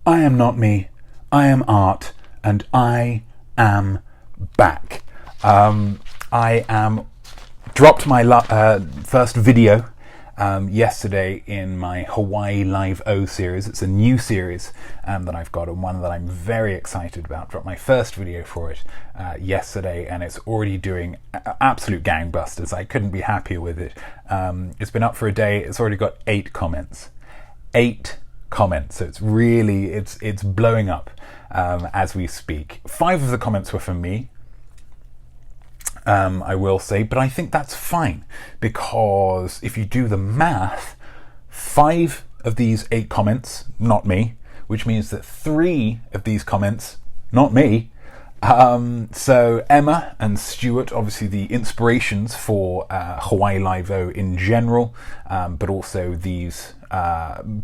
I am not me, I am art, and I am back. I dropped my first video yesterday in my Hawaii Live O series. It's a new series that I've got, and one that I'm very excited about. Dropped my first video for it yesterday, and it's already doing absolute gangbusters. I couldn't be happier with it. It's been up for a day. It's already got 8 comments. 8 comments. So it's really, it's blowing up as we speak. 5 of the comments were from me. I will say, but I think that's fine, because if you do the math, 5 of these 8 comments, not me, which means that 3 of these comments, not me. So Emma and Stuart, obviously the inspirations for Hawaii Live O in general, but also these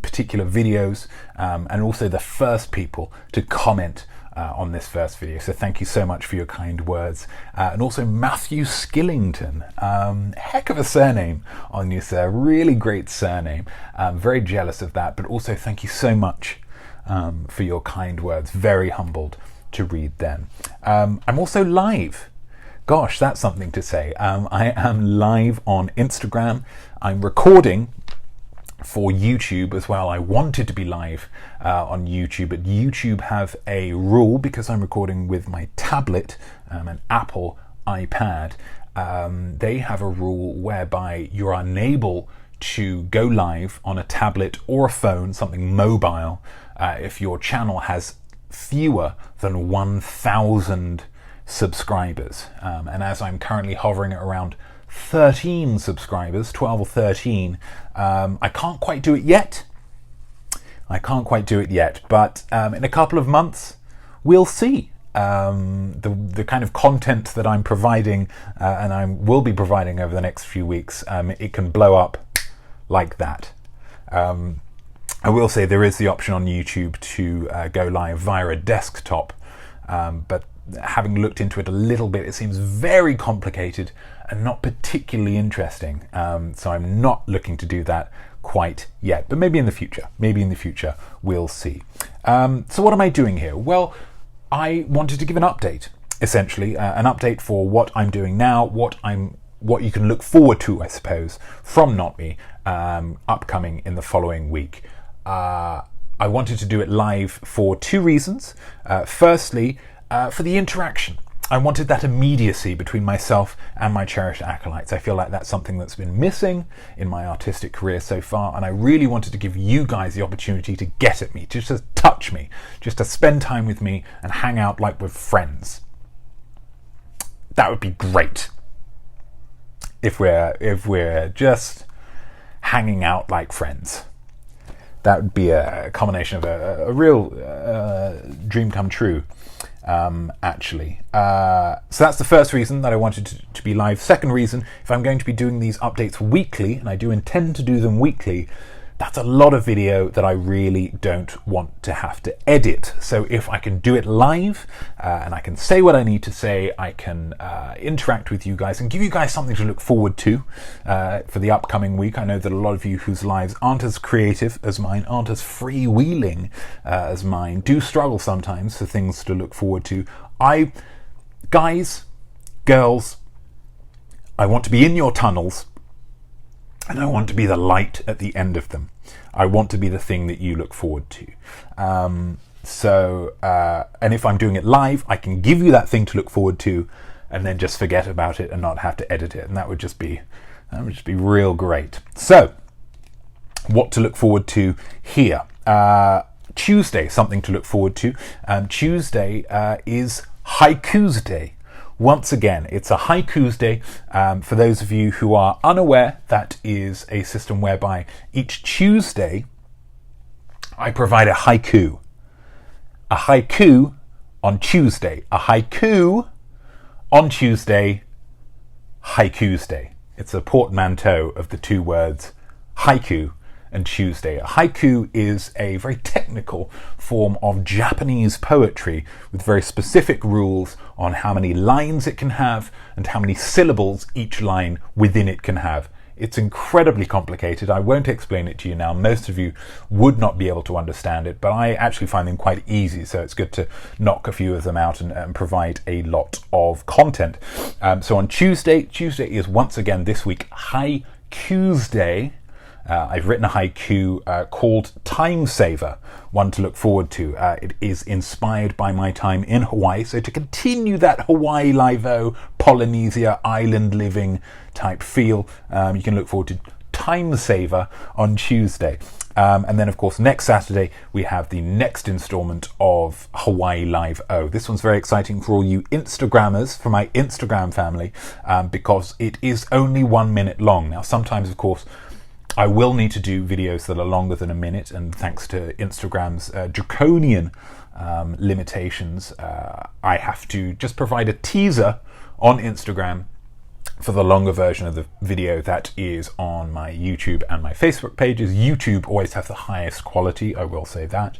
particular videos, and also the first people to comment on this first video. So thank you so much for your kind words. And also Matthew Skillington, heck of a surname on you, sir. Really great surname. Very jealous of that, but also thank you so much for your kind words. Very humbled to read them. I'm also live. Gosh, that's something to say. I am live on Instagram. I'm recording for YouTube as well. I wanted to be live on YouTube, but YouTube have a rule, because I'm recording with my tablet, an Apple iPad. They have a rule whereby you're unable to go live on a tablet or a phone, something mobile, if your channel has fewer than 1,000 subscribers. And as I'm currently hovering at around 13 subscribers, 12 or 13, I can't quite do it yet. But in a couple of months, we'll see. The kind of content that I'm providing, and I will be providing over the next few weeks, it can blow up like that. I will say there is the option on YouTube to go live via a desktop, but having looked into it a little bit, it seems very complicated and not particularly interesting. So I'm not looking to do that quite yet, but maybe in the future, we'll see. So what am I doing here? Well, I wanted to give an update, essentially, an update for what I'm doing now, what you can look forward to, I suppose, from Notme, upcoming in the following week. I wanted to do it live for 2 reasons. Firstly, for the interaction. I wanted that immediacy between myself and my cherished acolytes. I feel like that's something that's been missing in my artistic career so far, and I really wanted to give you guys the opportunity to get at me, just to touch me, just to spend time with me and hang out like we're friends. That would be great if we're just hanging out like friends. That would be a combination of a real dream come true, actually. So that's the first reason that I wanted to be live. Second reason, if I'm going to be doing these updates weekly, and I do intend to do them weekly, that's a lot of video that I really don't want to have to edit. So if I can do it live, and I can say what I need to say, I can interact with you guys and give you guys something to look forward to for the upcoming week. I know that a lot of you whose lives aren't as creative as mine, aren't as freewheeling as mine, do struggle sometimes for things to look forward to. Guys, girls, I want to be in your tunnels, and I want to be the light at the end of them. I want to be the thing that you look forward to. And if I'm doing it live, I can give you that thing to look forward to, and then just forget about it and not have to edit it. And that would just be real great. So, what to look forward to here? Tuesday, something to look forward to. Tuesday is Haikus Day. Once again, it's a Haikus Day. For those of you who are unaware, that is a system whereby each Tuesday I provide a haiku. A haiku on Tuesday. A haiku on Tuesday, Haikus Day. It's a portmanteau of the 2 words haiku and Tuesday. A haiku is a very technical form of Japanese poetry with very specific rules on how many lines it can have and how many syllables each line within it can have. It's incredibly complicated. I won't explain it to you now. Most of you would not be able to understand it, but I actually find them quite easy, so it's good to knock a few of them out and provide a lot of content. So on Tuesday is once again this week Haiku Day. I've written a haiku called Time Saver, one to look forward to. It is inspired by my time in Hawaii, so to continue that Hawaii Live-O, Polynesia, island living type feel, you can look forward to Time Saver on Tuesday. And then, of course, next Saturday, we have the next installment of Hawaii Live-O. This one's very exciting for all you Instagrammers, for my Instagram family, because it is only 1 minute long. Now, sometimes, of course, I will need to do videos that are longer than a minute, and thanks to Instagram's draconian limitations, I have to just provide a teaser on Instagram for the longer version of the video that is on my YouTube and my Facebook pages. YouTube always has the highest quality, I will say that.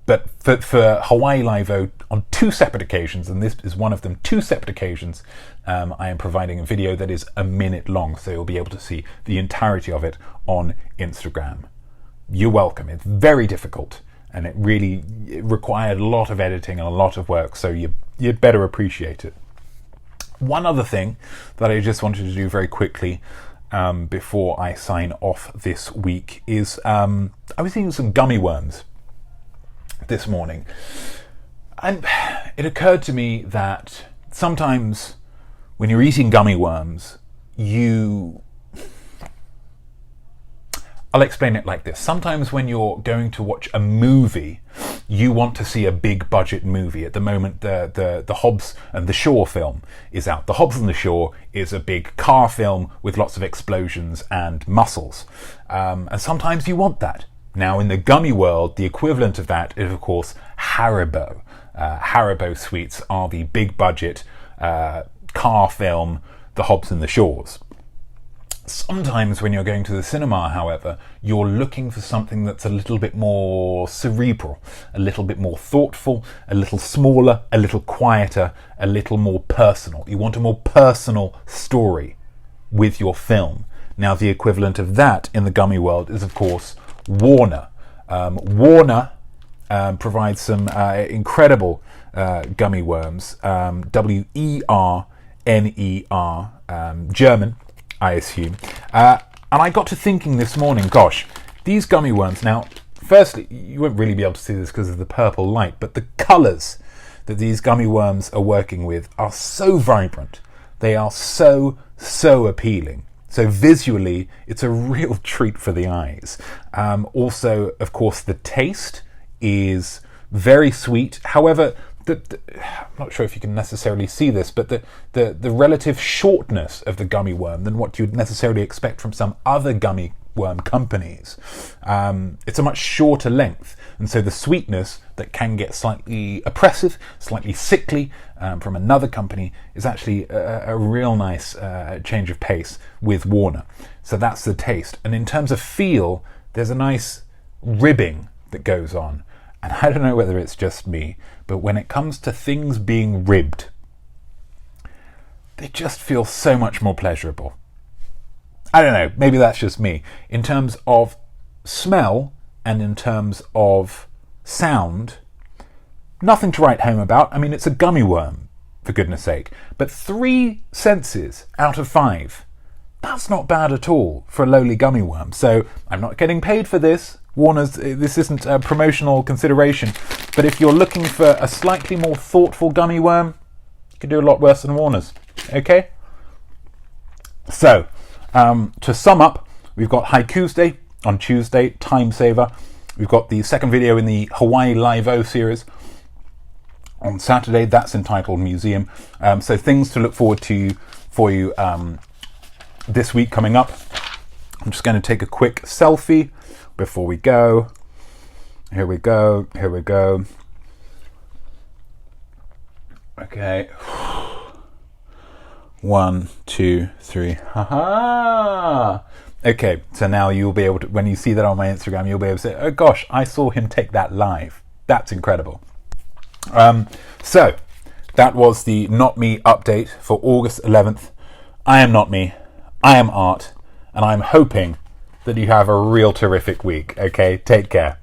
But for Hawaii Live-O, on 2 separate occasions, and this is one of them, 2 separate occasions, I am providing a video that is 1 minute long, so you'll be able to see the entirety of it on Instagram. You're welcome. It's very difficult, and it required a lot of editing and a lot of work, so you'd better appreciate it. One other thing that I just wanted to do very quickly before I sign off this week is I was eating some gummy worms this morning, and it occurred to me that sometimes when you're eating gummy worms, I'll explain it like this. Sometimes when you're going to watch a movie, you want to see a big budget movie. At the moment, the Hobbs and the Shaw film is out. The Hobbs and the Shaw is a big car film with lots of explosions and muscles. And sometimes you want that. Now, in the gummy world, the equivalent of that is, of course, Haribo. Haribo sweets are the big budget car film, The Hobbs and the Shaws. Sometimes when you're going to the cinema, however, you're looking for something that's a little bit more cerebral, a little bit more thoughtful, a little smaller, a little quieter, a little more personal. You want a more personal story with your film. Now, the equivalent of that in the gummy world is, of course, Warner. Warner provides some incredible gummy worms, Werner, German, I assume. And I got to thinking this morning, gosh, these gummy worms, now, firstly, you won't really be able to see this because of the purple light, but the colours that these gummy worms are working with are so vibrant. They are so appealing. So visually, it's a real treat for the eyes. Also, of course, the taste is very sweet. However, I'm not sure if you can necessarily see this, but the relative shortness of the gummy worm than what you'd necessarily expect from some other gummy worm companies. It's a much shorter length, and so the sweetness that can get slightly oppressive, slightly sickly from another company is actually a real nice change of pace with Warner. So that's the taste. And in terms of feel, there's a nice ribbing that goes on. And I don't know whether it's just me, but when it comes to things being ribbed, they just feel so much more pleasurable. I don't know, maybe that's just me. In terms of smell and in terms of sound, nothing to write home about. I mean, it's a gummy worm, for goodness sake. But 3 senses out of 5, that's not bad at all for a lowly gummy worm. So I'm not getting paid for this. Warner's, this isn't a promotional consideration. But if you're looking for a slightly more thoughtful gummy worm, you can do a lot worse than Warner's. Okay? So, to sum up, we've got Haiku Day on Tuesday, Time Saver. We've got the second video in the Hawaii Live-O series on Saturday. That's entitled Museum. So things to look forward to for you this week coming up. I'm just going to take a quick selfie before we go. Here we go. Okay. 1, 2, 3. Haha! Okay, so now you'll be able to, when you see that on my Instagram, you'll be able to say, oh gosh, I saw him take that live. That's incredible. So, that was the Notme update for August 11th. I am not me. I am Art, and I'm hoping that you have a real terrific week. Okay, take care.